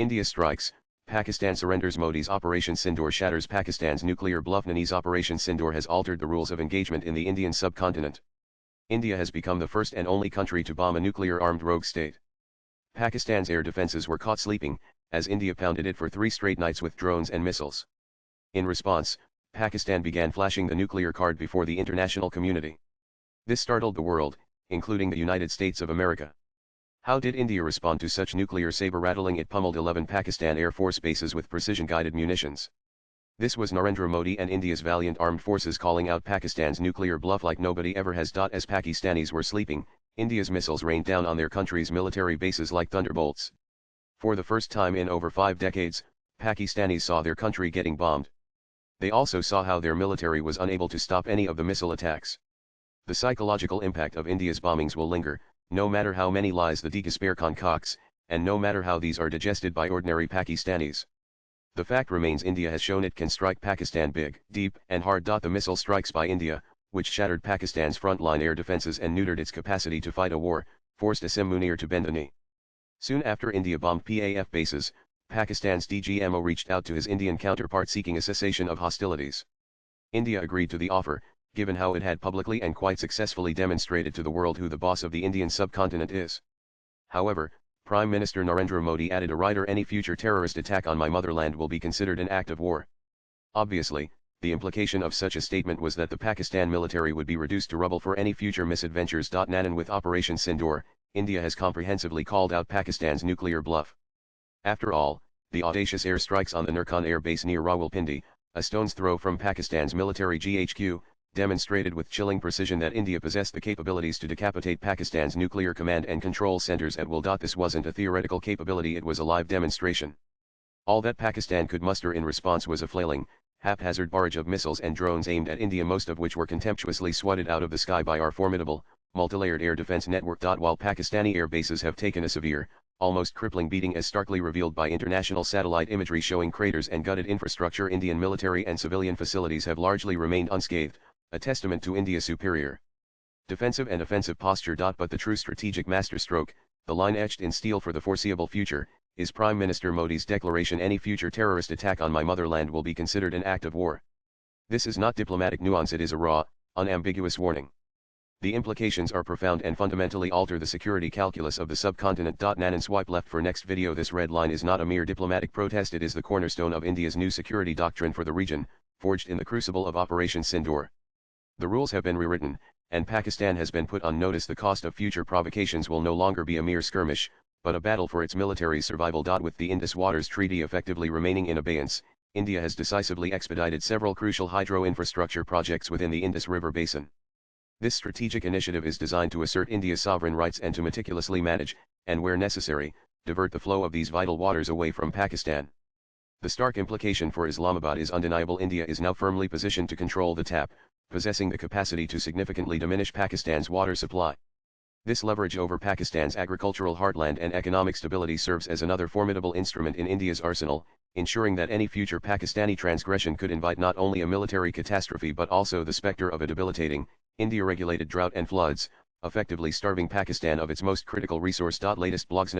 India strikes, Pakistan surrenders. Modi's Operation Sindoor shatters Pakistan's nuclear bluff. Nani's Operation Sindoor has altered the rules of engagement in the Indian subcontinent. India has become the first and only country to bomb a nuclear-armed rogue state. Pakistan's air defenses were caught sleeping, as India pounded it for 3 straight nights with drones and missiles. In response, Pakistan began flashing the nuclear card before the international community. This startled the world, including the United States of America. How did India respond to such nuclear saber-rattling? It pummeled 11 Pakistan Air Force bases with precision-guided munitions. This was Narendra Modi and India's valiant armed forces calling out Pakistan's nuclear bluff like nobody ever has. As Pakistanis were sleeping, India's missiles rained down on their country's military bases like thunderbolts. For the first time in over 5 decades, Pakistanis saw their country getting bombed. They also saw how their military was unable to stop any of the missile attacks. The psychological impact of India's bombings will linger, no matter how many lies the Digasper concocts, and no matter how these are digested by ordinary Pakistanis. The fact remains India has shown it can strike Pakistan big, deep, and hard. The missile strikes by India, which shattered Pakistan's frontline air defenses and neutered its capacity to fight a war, forced Asim Munir to bend the knee. Soon after India bombed PAF bases, Pakistan's DGMO reached out to his Indian counterpart seeking a cessation of hostilities. India agreed to the offer, given how it had publicly and quite successfully demonstrated to the world who the boss of the Indian subcontinent is. However, Prime Minister Narendra Modi added a rider: any future terrorist attack on my motherland will be considered an act of war. Obviously, the implication of such a statement was that the Pakistan military would be reduced to rubble for any future misadventures. Nanan with Operation Sindoor, India has comprehensively called out Pakistan's nuclear bluff. After all, the audacious air strikes on the Nurkhan Air Base near Rawalpindi, a stone's throw from Pakistan's military GHQ, demonstrated with chilling precision that India possessed the capabilities to decapitate Pakistan's nuclear command and control centers at will. This wasn't a theoretical capability, it was a live demonstration. All that Pakistan could muster in response was a flailing, haphazard barrage of missiles and drones aimed at India, most of which were contemptuously swatted out of the sky by our formidable, multilayered air defense network. While Pakistani air bases have taken a severe, almost crippling beating as starkly revealed by international satellite imagery showing craters and gutted infrastructure, Indian military and civilian facilities have largely remained unscathed, a testament to India's superior defensive and offensive posture. But the true strategic masterstroke, the line etched in steel for the foreseeable future, is Prime Minister Modi's declaration: any future terrorist attack on my motherland will be considered an act of war. This is not diplomatic nuance, it is a raw, unambiguous warning. The implications are profound and fundamentally alter the security calculus of the subcontinent. Nanan swipe left for next video. This red line is not a mere diplomatic protest, it is the cornerstone of India's new security doctrine for the region, forged in the crucible of Operation Sindoor. The rules have been rewritten, and Pakistan has been put on notice. The cost of future provocations will no longer be a mere skirmish, but a battle for its military survival. With the Indus Waters Treaty effectively remaining in abeyance, India has decisively expedited several crucial hydro-infrastructure projects within the Indus River basin. This strategic initiative is designed to assert India's sovereign rights and to meticulously manage, and where necessary, divert the flow of these vital waters away from Pakistan. The stark implication for Islamabad is undeniable. India is now firmly positioned to control the tap, possessing the capacity to significantly diminish Pakistan's water supply. This leverage over Pakistan's agricultural heartland and economic stability serves as another formidable instrument in India's arsenal, ensuring that any future Pakistani transgression could invite not only a military catastrophe but also the specter of a debilitating, India-regulated drought and floods, effectively starving Pakistan of its most critical resource. Latest blogs.